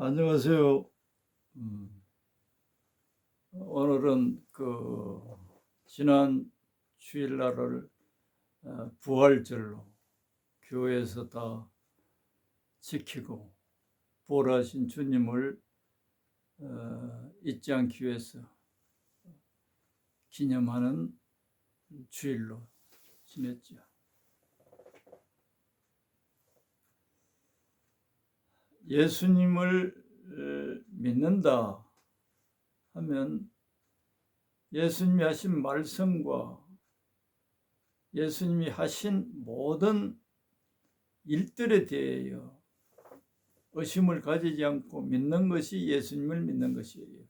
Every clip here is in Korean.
안녕하세요. 오늘은 지난 주일날을 부활절로 교회에서 다 지키고 부활하신 주님을 잊지 않기 위해서 기념하는 주일로 지냈죠. 예수님을 믿는다 하면 예수님이 하신 말씀과 예수님이 하신 모든 일들에 대하여 의심을 가지지 않고 믿는 것이 예수님을 믿는 것이에요.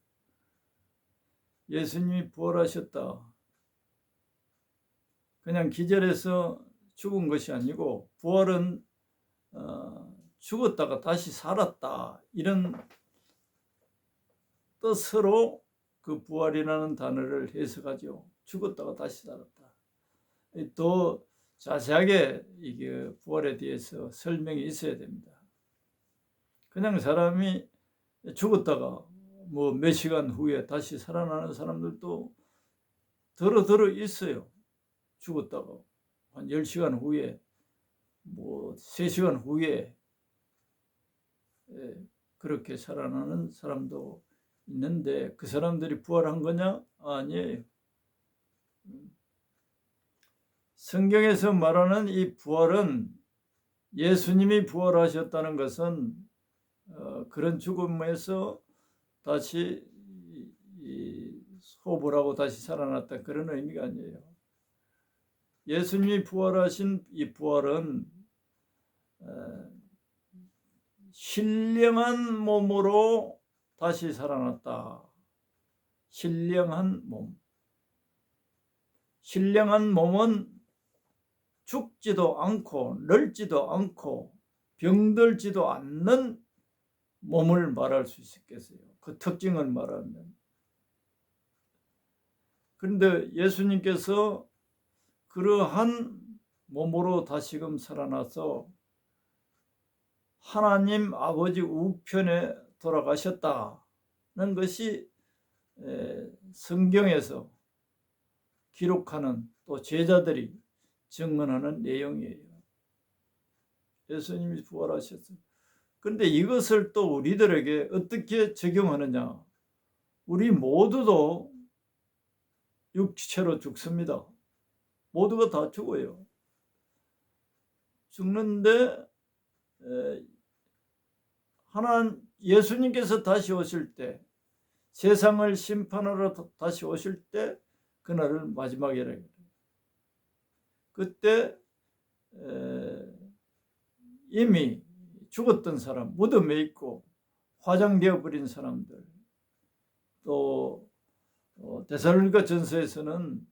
예수님이 부활하셨다. 그냥 기절해서 죽은 것이 아니고 부활은 죽었다가 다시 살았다, 이런 뜻으로 그 부활이라는 단어를 해석하죠. 죽었다가 다시 살았다. 더 자세하게 이게 부활에 대해서 설명이 있어야 됩니다. 그냥 사람이 죽었다가 몇 시간 후에 다시 살아나는 사람들도 더러 있어요. 죽었다가 한 10시간 후에 3시간 후에 그렇게 살아나는 사람도 있는데 그 사람들이 부활한 거냐? 아니에요. 성경에서 말하는 이 부활은 예수님이 부활하셨다는 것은 그런 죽음에서 다시 소부하고 다시 살아났다, 그런 의미가 아니에요. 예수님이 부활하신 이 부활은 신령한 몸으로 다시 살아났다. 신령한 몸. 신령한 몸은 죽지도 않고 늙지도 않고 병들지도 않는 몸을 말할 수 있겠어요. 그 특징을 말하면. 그런데 예수님께서 그러한 몸으로 다시금 살아나서 하나님 아버지 우편에 돌아가셨다는 것이 성경에서 기록하는, 또 제자들이 증언하는 내용이에요. 예수님이 부활하셨어요. 그런데 이것을 또 우리들에게 어떻게 적용하느냐? 우리 모두도 육체로 죽습니다. 모두가 다 죽어요. 죽는데 예수님께서 다시 오실 때, 세상을 심판하러 다시 오실 때, 그날을 마지막이라 해요. 그때 이미 죽었던 사람, 무덤에 있고 화장되어 버린 사람들, 또 데살로니가 전서에서는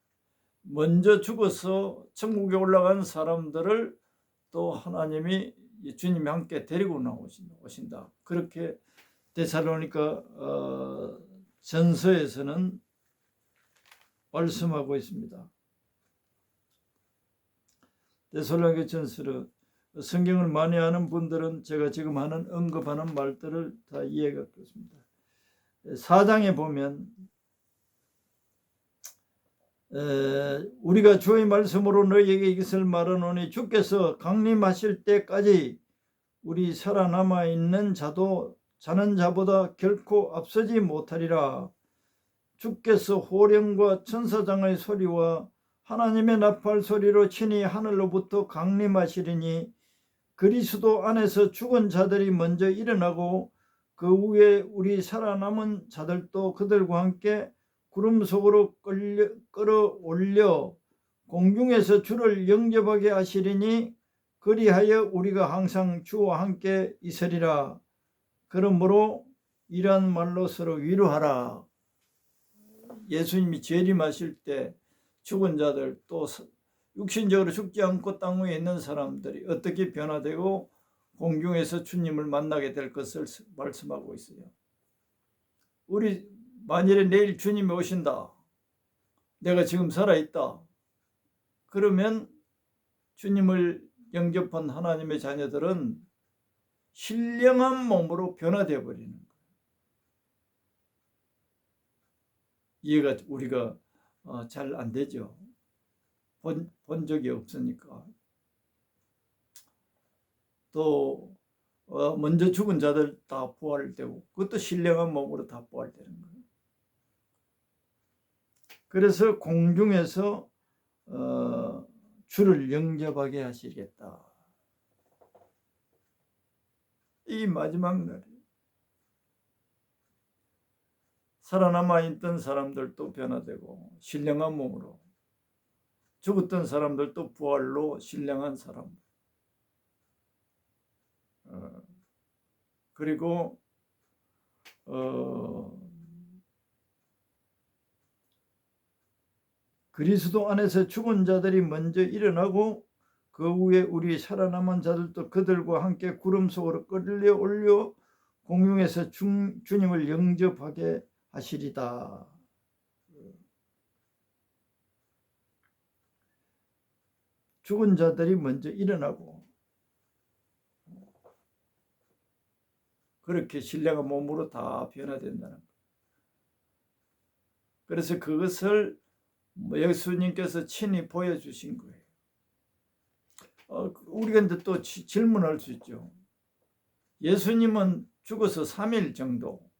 먼저 죽어서 천국에 올라간 사람들을 또 하나님이 주님이 함께 데리고 오신다. 그렇게 데살로니가 전서에서는 말씀하고 있습니다. 데살로니가 전서를 성경을 많이 아는 분들은 제가 지금 언급하는 말들을 다 이해가 그렇습니다. 4장에 보면 우리가 주의 말씀으로 너희에게 이것을 말하노니 주께서 강림하실 때까지 우리 살아남아 있는 자는 자보다 결코 앞서지 못하리라. 주께서 호령과 천사장의 소리와 하나님의 나팔 소리로 친히 하늘로부터 강림하시리니 그리스도 안에서 죽은 자들이 먼저 일어나고 그 후에 우리 살아남은 자들도 그들과 함께 구름 속으로 끌어올려 공중에서 주를 영접하게 하시리니 그리하여 우리가 항상 주와 함께 있으리라. 그러므로 이러한 말로 서로 위로하라. 예수님이 재림하실 때 죽은 자들, 또 육신적으로 죽지 않고 땅 위에 있는 사람들이 어떻게 변화되고 공중에서 주님을 만나게 될 것을 말씀하고 있어요. 우리 만일에 내일 주님이 오신다, 내가 지금 살아있다, 그러면 주님을 영접한 하나님의 자녀들은 신령한 몸으로 변화되어 버리는 거예요. 이해가 우리가 잘 안 되죠. 본 적이 없으니까. 또 먼저 죽은 자들 다 부활되고 그것도 신령한 몸으로 다 부활되는 거예요. 그래서 공중에서 주를 영접하게 하시겠다. 이 마지막 날에 살아남아 있던 사람들도 변화되고 신령한 몸으로, 죽었던 사람들도 부활로 신령한 사람, 그리고 그리스도 안에서 죽은 자들이 먼저 일어나고 그 후에 우리 살아남은 자들도 그들과 함께 구름 속으로 끌려 올려 공중에서 주님을 영접하게 하시리다. 죽은 자들이 먼저 일어나고 그렇게 신령한 몸으로 다 변화된다는 거예요. 그래서 그것을 예수님께서 친히 보여주신 거예요. 우리가 이제 또 질문할 수 있죠. 예수님은 죽어서 3일 정도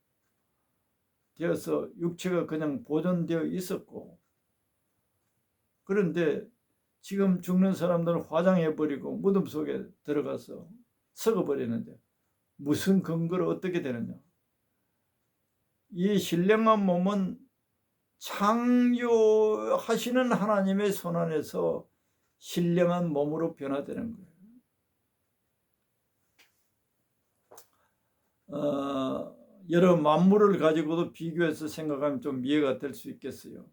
되어서 육체가 그냥 보존되어 있었고, 그런데 지금 죽는 사람들은 화장해버리고 무덤 속에 들어가서 썩어버리는데 무슨 근거로 어떻게 되느냐. 이 신령한 몸은 창조하시는 하나님의 손안에서 신령한 몸으로 변화되는 거예요. 여러 만물을 가지고도 비교해서 생각하면 좀 이해가 될 수 있겠어요.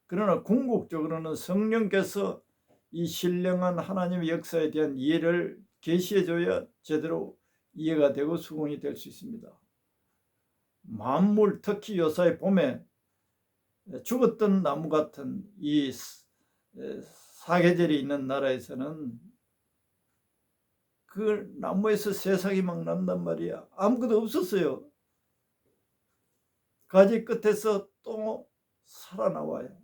그러나 궁극적으로는 성령께서 이 신령한 하나님의 역사에 대한 이해를 계시해줘야 제대로 이해가 되고 수긍이 될 수 있습니다. 만물, 특히 요사의 봄에 죽었던 나무 같은 이 사계절이 있는 나라에서는 그 나무에서 새싹이 막 난단 말이야. 아무것도 없었어요. 가지 끝에서 또 살아나와요.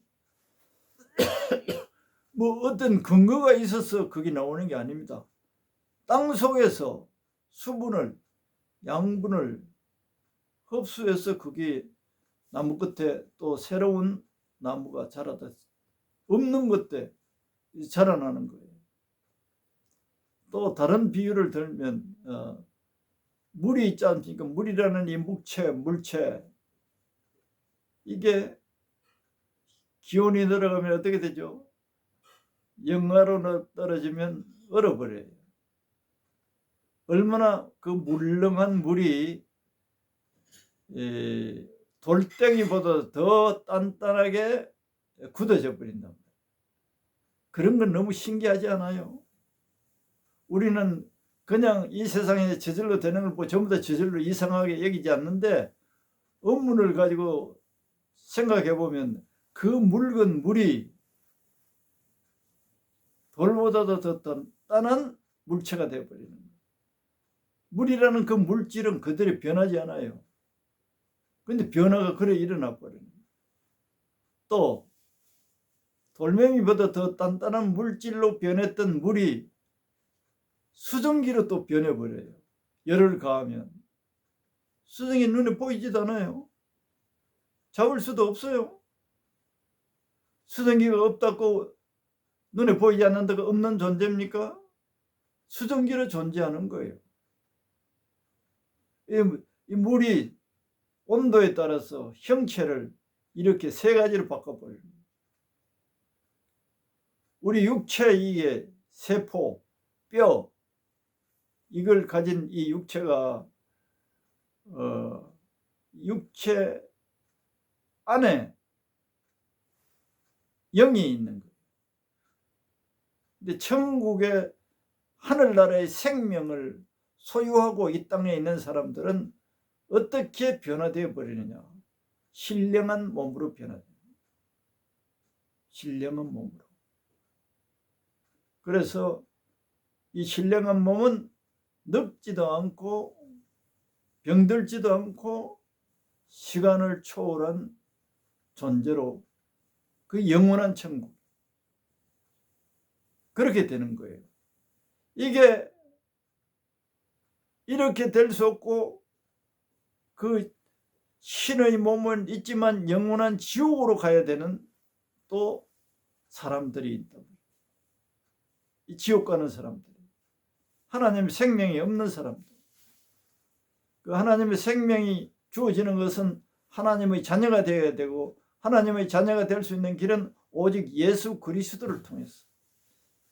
뭐 어떤 근거가 있어서 그게 나오는 게 아닙니다. 땅 속에서 수분을, 양분을 흡수해서 그게 나무 끝에 또 새로운 나무가 자라다 없는 것들 자라나는 거예요. 또 다른 비유를 들면 물이 있지 않습니까? 물이라는 이 물체 이게 기온이 내려가면 어떻게 되죠? 영하로 떨어지면 얼어버려요. 얼마나 그 물렁한 물이 돌덩이보다 더 단단하게 굳어져 버린다. 그런 건 너무 신기하지 않아요? 우리는 그냥 이 세상에 저절로 되는 걸 보고 전부 다 저절로 이상하게 여기지 않는데, 업문을 가지고 생각해 보면 그 묽은 물이 돌보다도 더 단단한 물체가 되어버리는 거예요. 물이라는 그 물질은 그대로 변하지 않아요. 근데 변화가 그래 일어나 버리는 거예요. 또 돌멩이보다 더 단단한 물질로 변했던 물이 수증기로 또 변해버려요. 열을 가하면 수증기 눈에 보이지도 않아요. 잡을 수도 없어요. 수증기가 없다고 눈에 보이지 않는다가 없는 존재입니까? 수증기로 존재하는 거예요. 이 물이 온도에 따라서 형체를 이렇게 세 가지로 바꿔버려요. 우리 육체 이게 세포, 뼈 이걸 가진 이 육체가 육체 안에 영이 있는 거예요. 근데 천국의 하늘나라의 생명을 소유하고 이 땅에 있는 사람들은 어떻게 변화되어 버리느냐? 신령한 몸으로 변화돼요. 신령한 몸으로. 그래서 이 신령한 몸은 늙지도 않고 병들지도 않고 시간을 초월한 존재로 그 영원한 천국, 그렇게 되는 거예요. 이게 이렇게 될 수 없고 그 신의 몸은 있지만 영원한 지옥으로 가야 되는 또 사람들이 있다. 이 지옥 가는 사람들, 하나님의 생명이 없는 사람들. 그 하나님의 생명이 주어지는 것은 하나님의 자녀가 되어야 되고, 하나님의 자녀가 될 수 있는 길은 오직 예수 그리스도를 통해서,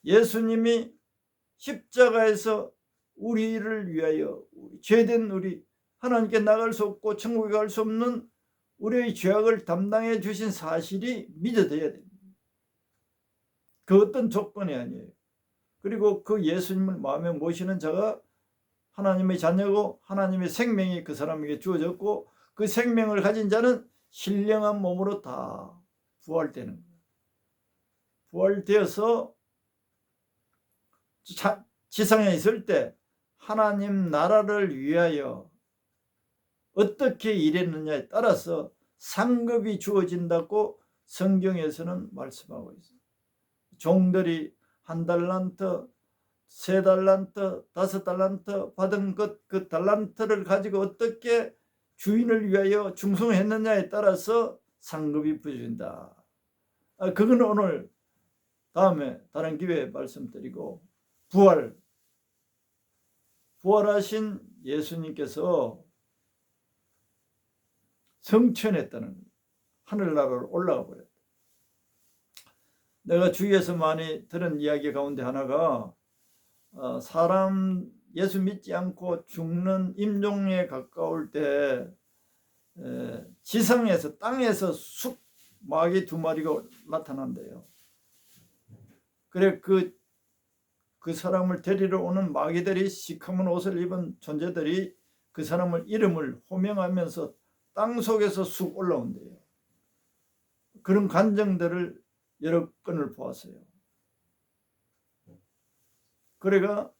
예수님이 십자가에서 우리를 위하여, 죄된 우리, 하나님께 나갈 수 없고 천국에 갈 수 없는 우리의 죄악을 담당해 주신 사실이 믿어져야 됩니다. 그 어떤 조건이 아니에요. 그리고 그 예수님을 마음에 모시는 자가 하나님의 자녀고, 하나님의 생명이 그 사람에게 주어졌고, 그 생명을 가진 자는 신령한 몸으로 다 부활되는 거예요. 부활되어서 지상에 있을 때 하나님 나라를 위하여 어떻게 일했느냐에 따라서 상급이 주어진다고 성경에서는 말씀하고 있어요. 종들이 1달란트, 3달란트, 5달란트 받은 그 달란트를 가지고 어떻게 주인을 위하여 충성했느냐에 따라서 상급이 부여진다. 그건 오늘 다음에 다른 기회에 말씀드리고, 부활하신 예수님께서 성천했다는, 하늘나라로 올라가 버렸다. 내가 주위에서 많이 들은 이야기 가운데 하나가, 사람 예수 믿지 않고 죽는 임종에 가까울 때 지상에서, 땅에서 마귀 2마리가 나타난대요. 그래 그 사람을 데리러 오는 마귀들이, 시커먼 옷을 입은 존재들이 그 사람을 이름을 호명하면서 땅 속에서 쑥 올라온대요. 그런 간증들을 여러 건을 보았어요. 그래가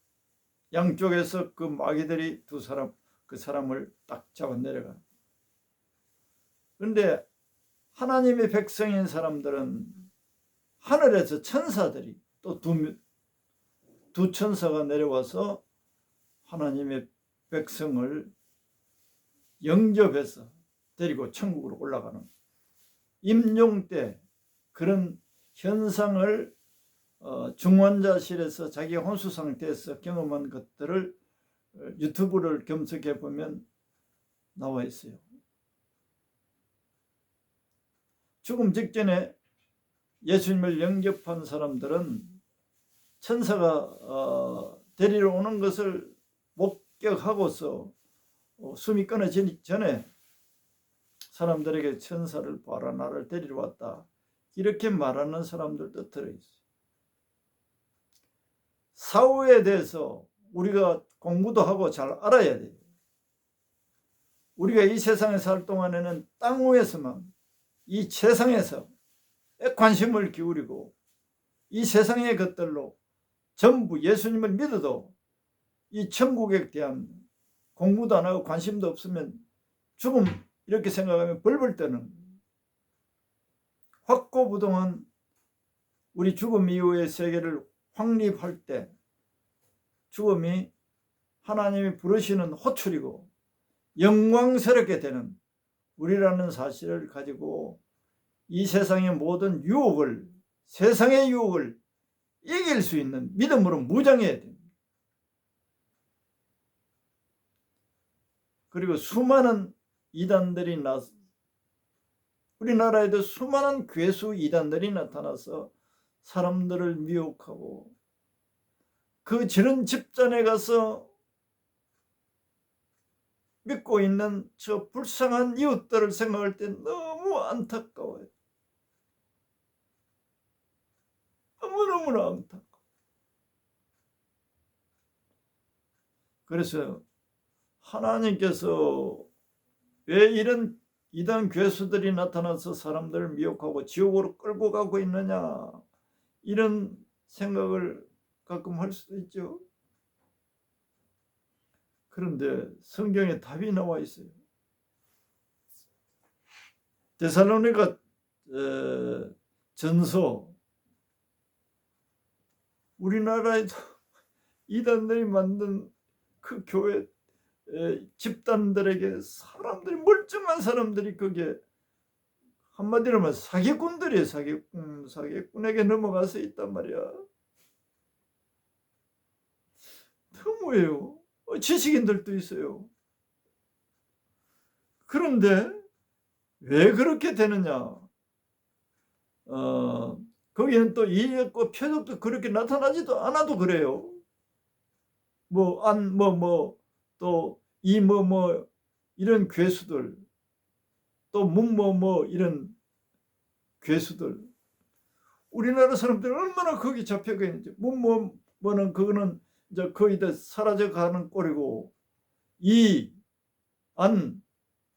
양쪽에서 그 마귀들이 그 사람을 딱 잡아 내려가. 그런데 하나님의 백성인 사람들은 하늘에서 천사들이 또 두 천사가 내려와서 하나님의 백성을 영접해서 데리고 천국으로 올라가는, 임종 때 그런 현상을 중환자실에서 자기 혼수 상태에서 경험한 것들을 유튜브를 검색해 보면 나와 있어요. 죽음 직전에 예수님을 영접한 사람들은 천사가 데리러 오는 것을 목격하고서 숨이 끊어지기 전에 사람들에게 천사를 봐라, 나를 데리러 왔다, 이렇게 말하는 사람들도 들어있어요. 사후에 대해서 우리가 공부도 하고 잘 알아야 돼요. 우리가 이 세상에 살 동안에는 땅 위에서만, 이 세상에서 관심을 기울이고 이 세상의 것들로 전부 예수님을 믿어도 이 천국에 대한 공부도 안 하고 관심도 없으면 죽음 이렇게 생각하면 벌벌 떠는, 확고부동한 우리 죽음 이후의 세계를 확립할 때 죽음이 하나님이 부르시는 호출이고 영광스럽게 되는 우리라는 사실을 가지고 이 세상의 모든 유혹을, 세상의 유혹을 이길 수 있는 믿음으로 무장해야 됩니다. 그리고 수많은 이단들이 우리나라에도 수많은 괴수 이단들이 나타나서 사람들을 미혹하고, 저런 집단에 가서 믿고 있는 저 불쌍한 이웃들을 생각할 때 너무 안타까워요. 너무너무나 안타까워요. 그래서 하나님께서 왜 이런 이단 괴수들이 나타나서 사람들을 미혹하고 지옥으로 끌고 가고 있느냐, 이런 생각을 가끔 할 수도 있죠. 그런데 성경에 답이 나와 있어요. 데살로니가 전서, 우리나라에도 이단들이 만든 그 교회 집단들에게 사람들이, 멀쩡한 사람들이, 그게 한마디로 말해서 사기꾼들이에요. 사기꾼에게 넘어가서 있단 말이야. 너무해요. 지식인들도 있어요. 그런데 왜 그렇게 되느냐? 거기는 또 이익과 표적도 그렇게 나타나지도 않아도 그래요. 또 이런 괴수들, 또 이런 괴수들, 우리나라 사람들은 얼마나 거기 잡혀가 있는지. 는 그거는 이제 거의 다 사라져가는 꼴이고,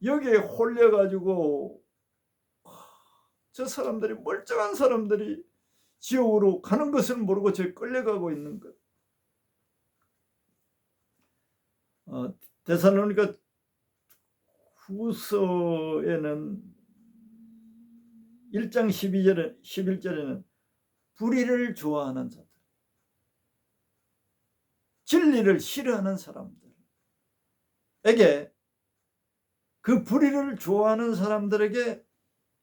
여기에 홀려가지고 저 사람들이, 멀쩡한 사람들이 지옥으로 가는 것을 모르고 저 끌려가고 있는 것. 데살로니가 후서에는 1장 11절에는 불의를 좋아하는 자들, 진리를 싫어하는 사람들에게, 그 불의를 좋아하는 사람들에게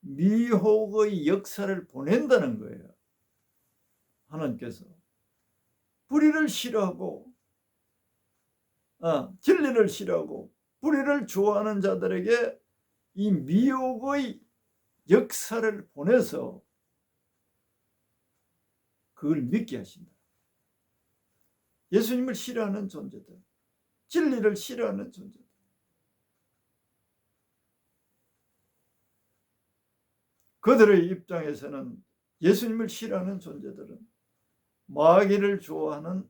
미혹의 역사를 보낸다는 거예요. 하나님께서 불의를 싫어하고 진리를 싫어하고 불의를 좋아하는 자들에게 이 미혹의 역사를 보내서 그걸 믿게 하신다. 예수님을 싫어하는 존재들, 진리를 싫어하는 존재들, 그들의 입장에서는, 예수님을 싫어하는 존재들은 마귀를 좋아하는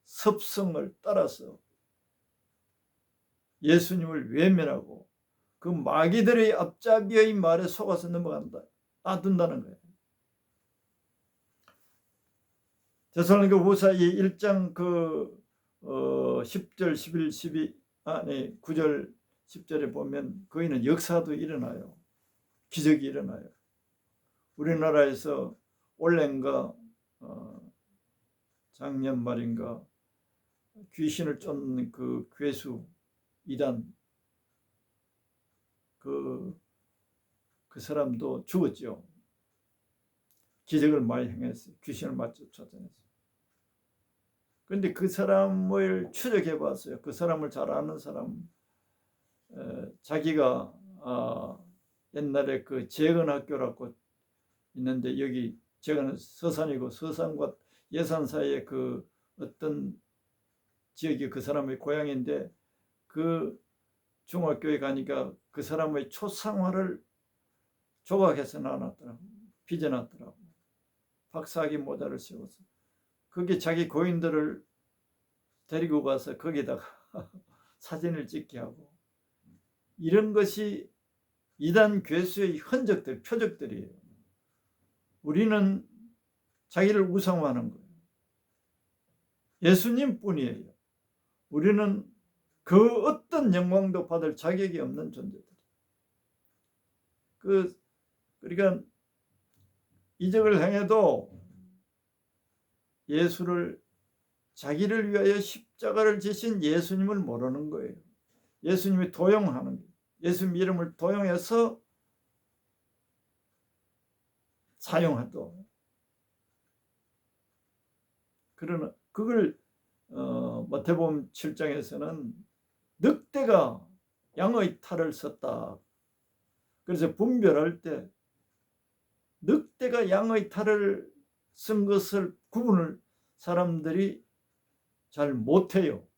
습성을 따라서 예수님을 외면하고 그 마귀들의 앞잡이의 말에 속아서 놔둔다는 거예요. 데살로니가 후서 1장 10절, 11, 12, 9절, 10절에 보면 거기는 역사도 일어나요. 기적이 일어나요. 우리나라에서 올해인가 작년 말인가 귀신을 쫓는 그 괴수 이단, 그 사람도 죽었죠. 기적을 많이 행했어요. 귀신을 맞춰 쫓아냈어요. 그런데 그 사람을 추적해 봤어요. 그 사람을 잘 아는 사람, 자기가 옛날에 그 재건학교라고 있는데, 여기 재건은 서산이고, 서산과 예산 사이에 그 어떤 지역이 그 사람의 고향인데, 그 중학교에 가니까 그 사람의 초상화를 조각해서 놔놨더라고, 빚어놨더라고. 박사학위 모자를 씌워서 거기 자기 고인들을 데리고 가서 거기다가 사진을 찍게 하고, 이런 것이 이단 괴수의 흔적들, 표적들이에요. 우리는 자기를 우상화하는 거예요. 예수님뿐이에요. 우리는 그 어떤 영광도 받을 자격이 없는 존재들. 그러니까 이적을 행해도 예수를, 자기를 위하여 십자가를 지신 예수님을 모르는 거예요. 예수님이 도용하는 거예요. 예수님 이름을 도용해서 사용하도, 그러나 그걸 마태복음 7장에서는 늑대가 양의 탈을 썼다. 그래서 분별할 때 늑대가 양의 탈을 쓴 것을 구분을 사람들이 잘 못해요.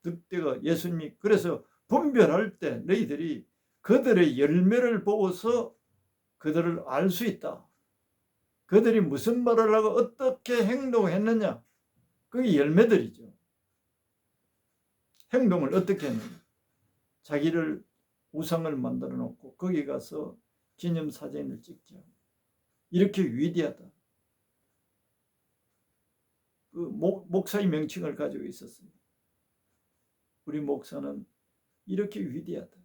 늑대가 예수님이, 그래서 분별할 때 너희들이 그들의 열매를 보고서 그들을 알 수 있다. 그들이 무슨 말을 하고 어떻게 행동했느냐, 그게 열매들이죠. 행동을 어떻게 했느냐, 자기를 우상을 만들어 놓고 거기 가서 기념사진을 찍죠. 이렇게 위대하다. 그 목사의 명칭을 가지고 있었습니다. 우리 목사는 이렇게 위대하다.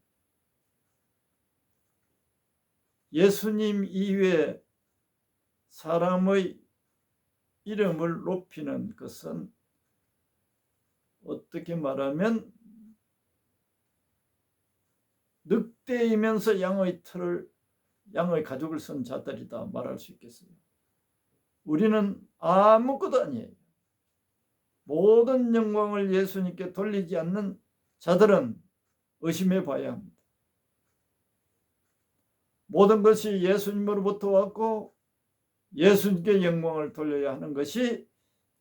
예수님 이외에 사람의 이름을 높이는 것은 어떻게 말하면 늑대이면서 양의 가죽을 쓴 자들이다 말할 수 있겠어요. 우리는 아무것도 아니에요. 모든 영광을 예수님께 돌리지 않는 자들은 의심해 봐야 합니다. 모든 것이 예수님으로부터 왔고 예수님께 영광을 돌려야 하는 것이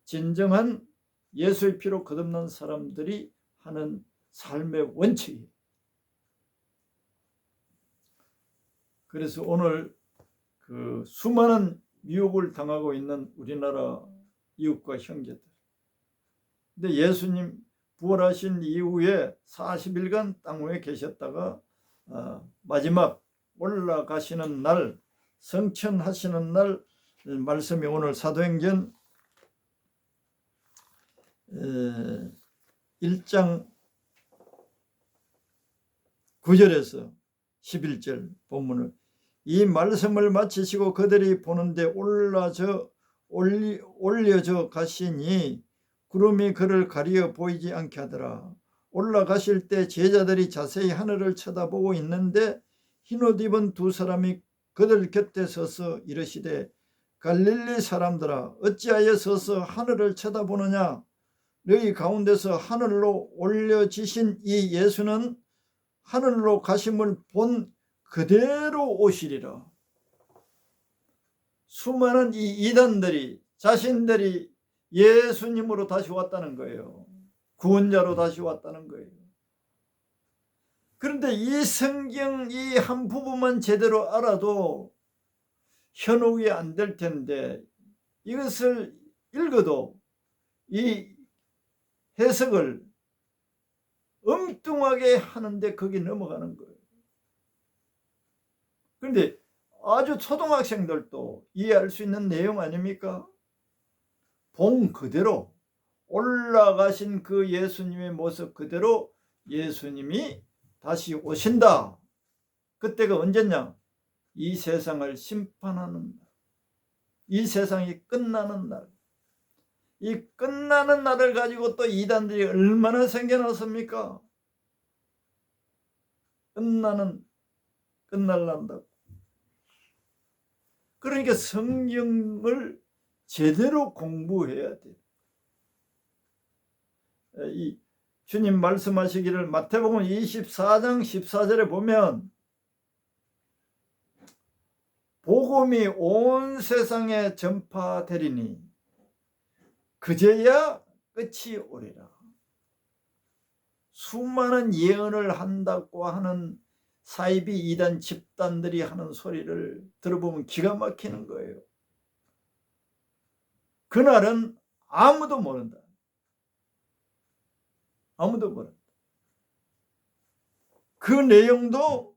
진정한 예수의 피로 거듭난 사람들이 하는 삶의 원칙이에요. 그래서 오늘 그 수많은 미혹을 당하고 있는 우리나라 이웃과 형제들. 근데 예수님 부활하신 이후에 40일간 땅 위에 계셨다가 마지막 올라가시는 날, 성천하시는 날 말씀이 오늘 사도행전 1장 9절에서 11절 본문을 이 말씀을 마치시고 그들이 보는데 올려져 가시니 구름이 그를 가리어 보이지 않게 하더라. 올라가실 때 제자들이 자세히 하늘을 쳐다보고 있는데 흰옷 입은 두 사람이 그들 곁에 서서 이르시되 갈릴리 사람들아 어찌하여 서서 하늘을 쳐다보느냐. 너희 가운데서 하늘로 올려지신 이 예수는 하늘로 가심을 본 그대로 오시리라. 수많은 이 이단들이 자신들이 예수님으로 다시 왔다는 거예요. 구원자로 다시 왔다는 거예요. 그런데 이 성경 이 한 부분만 제대로 알아도 현혹이 안 될 텐데 이것을 읽어도 이 해석을 엉뚱하게 하는데 거기 넘어가는 거예요. 그런데 아주 초등학생들도 이해할 수 있는 내용 아닙니까? 본 그대로 올라가신 그 예수님의 모습 그대로 예수님이 다시 오신다. 그때가 언제냐? 이 세상을 심판하는 날. 이 세상이 끝나는 날. 이 끝나는 날을 가지고 또 이단들이 얼마나 생겨났습니까? 끝날란다고. 그러니까 성경을 제대로 공부해야 돼. 이 주님 말씀하시기를 마태복음 24장 14절에 보면 복음이 온 세상에 전파되리니 그제야 끝이 오리라. 수많은 예언을 한다고 하는 사이비 이단 집단들이 하는 소리를 들어보면 기가 막히는 거예요. 그날은 아무도 모른다. 아무도 모른다. 그 내용도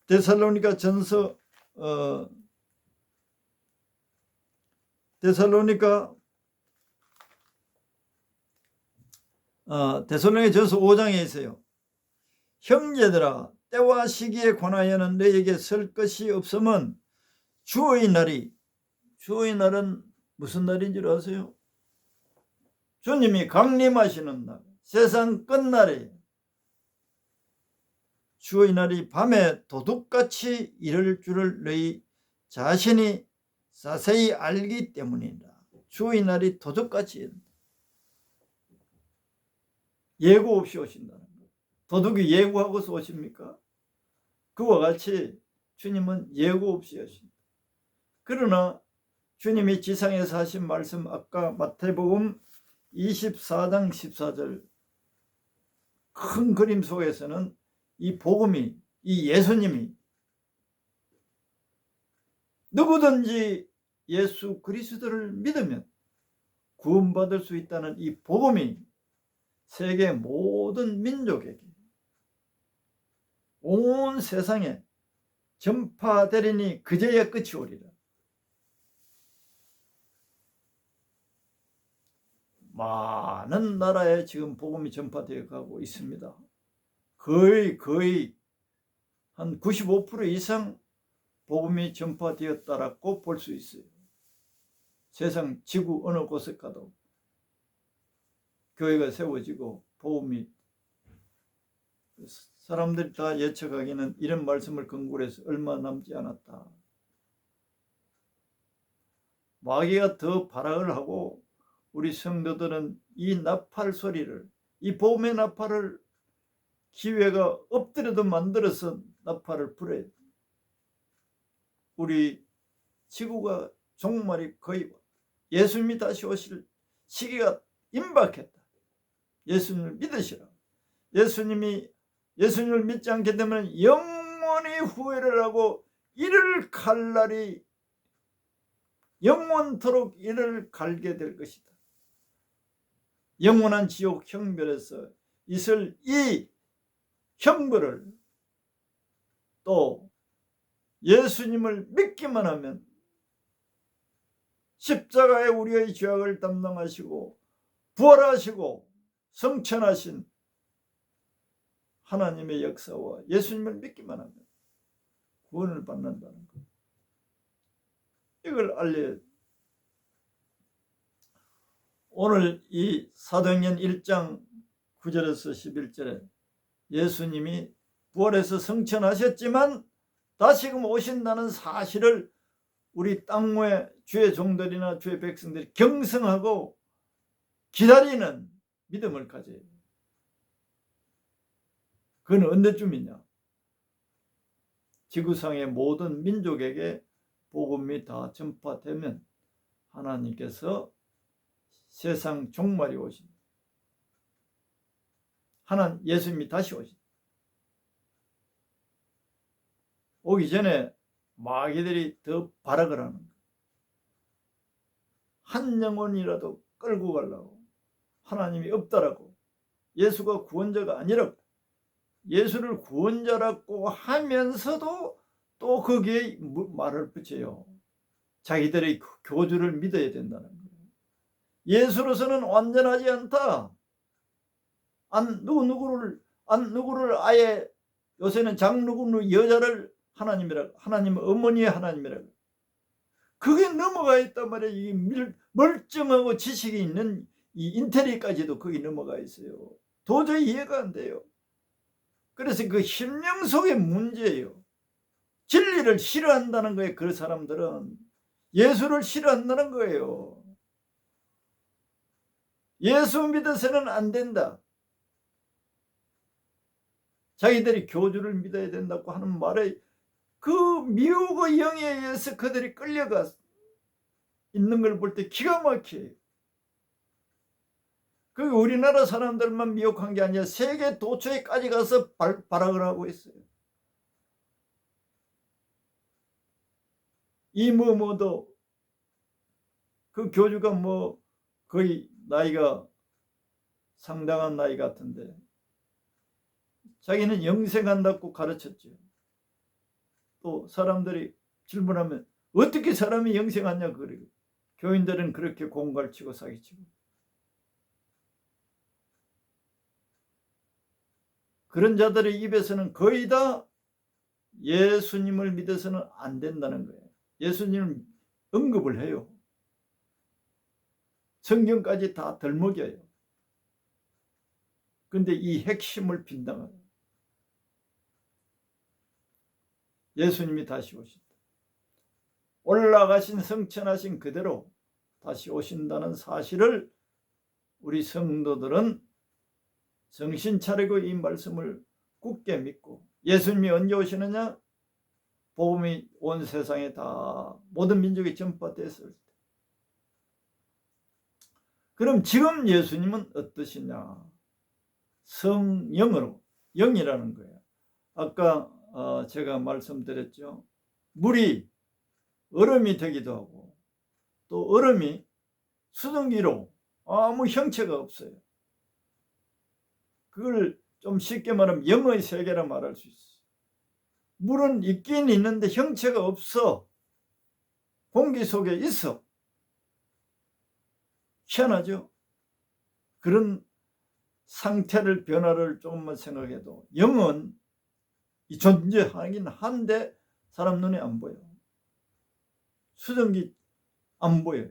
데살로니가 전서 데살로니가 전서 5장에 있어요. 형제들아 때와 시기에 관하여는 너에게 설 것이 없으면 주의 날이 주의 날은 무슨 날인 줄 아세요? 주님이 강림하시는 날, 세상 끝날에 주의 날이 밤에 도둑같이 이를 줄을 너희 자신이 자세히 알기 때문이다. 주의 날이 도둑같이 예고 없이 오신다는 거예요. 도둑이 예고하고서 오십니까? 그와 같이 주님은 예고 없이 오신다. 그러나 주님이 지상에서 하신 말씀 아까 마태복음 24장 14절 큰 그림 속에서는 이 복음이 이 예수님이 누구든지 예수 그리스도를 믿으면 구원받을 수 있다는 이 복음이 세계 모든 민족에게 온 세상에 전파되리니 그제야 끝이 오리라. 많은 나라에 지금 복음이 전파되어 가고 있습니다. 거의 한 95% 이상 복음이 전파되었다라고 볼 수 있어요. 세상 지구 어느 곳에 가도 교회가 세워지고 복음이, 사람들이 다 예측하기는 이런 말씀을 근거로 해서 얼마 남지 않았다. 마귀가 더 발악을 하고 우리 성도들은 이 나팔 소리를, 이 복음의 나팔을 기회가 엎드려도 만들어서 나팔을 불어야 돼. 우리 지구가 종말이 거의, 예수님이 다시 오실 시기가 임박했다. 예수님을 믿으시라. 예수님을 믿지 않게 되면 영원히 후회를 하고 이를 갈 날이 영원토록 이를 갈게 될 것이다. 영원한 지옥 형벌에서 있을 이 형벌을 또 예수님을 믿기만 하면 십자가에 우리의 죄악을 담당하시고 부활하시고 성천하신 하나님의 역사와 예수님을 믿기만 하면 구원을 받는다는 것, 이걸 알려야 돼. 오늘 이 사도행전 1장 9절에서 11절에 예수님이 부활해서 성천하셨지만 다시금 오신다는 사실을 우리 땅의 주의 종들이나 주의 백성들이 경성하고 기다리는 믿음을 가져야 돼요. 그건 언제쯤이냐? 지구상의 모든 민족에게 복음이 다 전파되면 하나님께서 세상 종말이 오십니다. 예수님이 다시 오십니다. 오기 전에 마귀들이 더 발악을 하는 거예요. 한 영혼이라도 끌고 가려고, 하나님이 없다라고, 예수가 구원자가 아니라고, 예수를 구원자라고 하면서도 또 거기에 말을 붙여요. 자기들의 교주를 믿어야 된다는 거예요. 예수로서는 완전하지 않다. 누구를 아예 요새는 장누구 여자를 하나님이라고, 하나님 어머니의 하나님이라고, 그게 넘어가 있단 말이에요. 이 멀쩡하고 지식이 있는 이 인텔리까지도 거기 넘어가 있어요. 도저히 이해가 안 돼요. 그래서 그 심령 속의 문제예요. 진리를 싫어한다는 거예요. 그 사람들은 예수를 싫어한다는 거예요. 예수 믿어서는 안 된다. 자기들이 교주를 믿어야 된다고 하는 말에 그 미혹의 영에 의해서 그들이 끌려가 있는 걸 볼 때 기가 막혀요. 그 우리나라 사람들만 미혹한 게 아니라 세계 도처에까지 가서 발악을 하고 있어요. 이 뭐도 그 교주가 뭐 거의 나이가 상당한 나이 같은데 자기는 영생한다고 가르쳤죠. 또 사람들이 질문하면 어떻게 사람이 영생하냐 그래요. 교인들은 그렇게 공갈치고 사기치고. 그런 자들의 입에서는 거의 다 예수님을 믿어서는 안 된다는 거예요. 예수님을 언급을 해요. 성경까지 다 덜먹여요. 근데 이 핵심을 빈당해요. 예수님이 다시 오신다. 올라가신 성천하신 그대로 다시 오신다는 사실을 우리 성도들은 정신 차리고 이 말씀을 굳게 믿고, 예수님이 언제 오시느냐? 복음이 온 세상에 다 모든 민족이 전파됐을 때. 그럼 지금 예수님은 어떠시냐? 성령으로, 영이라는 거예요. 아까 제가 말씀드렸죠. 물이 얼음이 되기도 하고 또 얼음이 수증기로 아무 형체가 없어요. 그걸 좀 쉽게 말하면 영의 세계라 말할 수 있어요. 물은 있긴 있는데 형체가 없어. 공기 속에 있어. 희한하죠? 그런 상태를 변화를 조금만 생각해도 영은 이 존재하긴 한데 사람 눈에 안 보여. 수증기 안 보여요.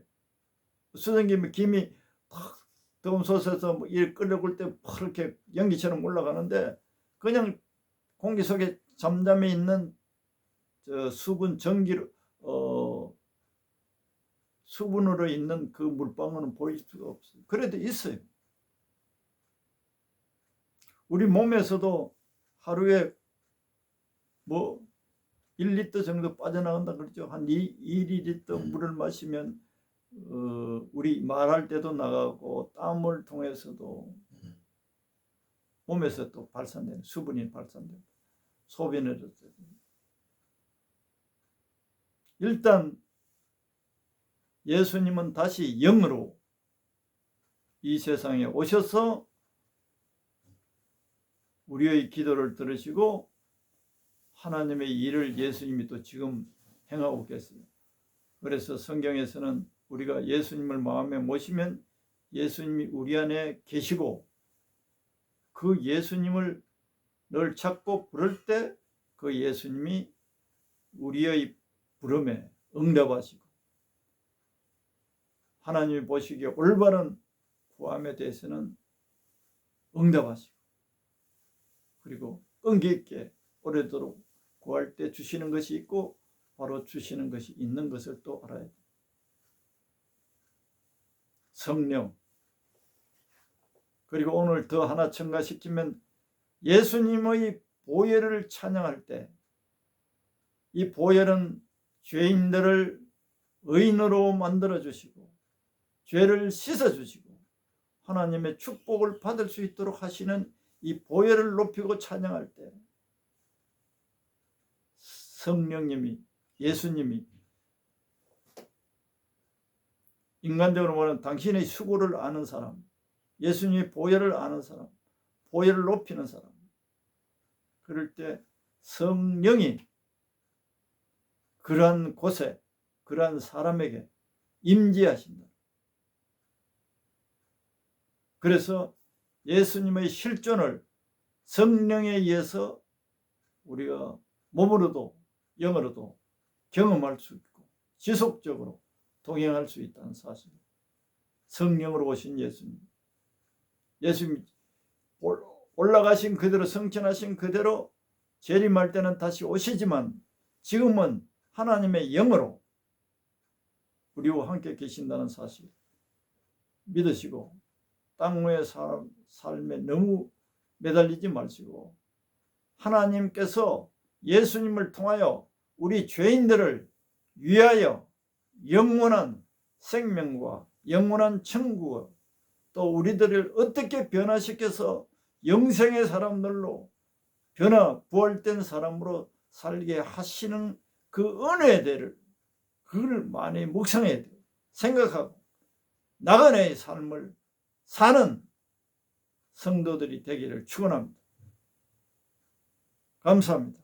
수증기 김이 팍 더운 솥에서 뭐 일 끓여볼 때 이렇게 연기처럼 올라가는데 그냥 공기 속에 잠잠해 있는 저 수분 전기로 수분으로 있는 그 물방울은 보일 수가 없어요. 그래도 있어요. 우리 몸에서도 하루에 뭐 1리터 정도 빠져나간다 그러죠. 한 2리터 물을 마시면 우리 말할 때도 나가고 땀을 통해서도 몸에서 또 발산되는 수분이 발산되고 소변을 일단 예수님은 다시 영으로 이 세상에 오셔서 우리의 기도를 들으시고 하나님의 일을 예수님이 또 지금 행하고 계세요. 그래서 성경에서는 우리가 예수님을 마음에 모시면 예수님이 우리 안에 계시고 그 예수님을 늘 찾고 부를 때 그 예수님이 우리의 부름에 응답하시고 하나님이 보시기에 올바른 구함에 대해서는 응답하시고 그리고 끈기 있게 오래도록 구할 때 주시는 것이 있고 바로 주시는 것이 있는 것을 또 알아야 돼요. 성령. 그리고 오늘 더 하나 첨가시키면 예수님의 보혈을 찬양할 때 이 보혈은 죄인들을 의인으로 만들어 주시고 죄를 씻어 주시고 하나님의 축복을 받을 수 있도록 하시는 이 보혈을 높이고 찬양할 때 성령님이 예수님이 인간적으로 말하면 당신의 수고를 아는 사람, 예수님의 보혈을 아는 사람, 보혈을 높이는 사람, 그럴 때 성령이 그러한 곳에 그러한 사람에게 임재하신다. 그래서 예수님의 실존을 성령에 의해서 우리가 몸으로도 영으로도 경험할 수 있고 지속적으로 동행할 수 있다는 사실. 성령으로 오신 예수님. 예수님 올라가신 그대로 승천하신 그대로 재림할 때는 다시 오시지만 지금은 하나님의 영으로 우리와 함께 계신다는 사실 믿으시고 땅 위의 삶에 너무 매달리지 마시고 하나님께서 예수님을 통하여 우리 죄인들을 위하여 영원한 생명과 영원한 천국을 또 우리들을 어떻게 변화시켜서 영생의 사람들로 부활된 사람으로 살게 하시는 그 은혜에 대해를 그걸 많이 묵상해야 돼요. 생각하고 나그네의 삶을 사는 성도들이 되기를 축원합니다. 감사합니다.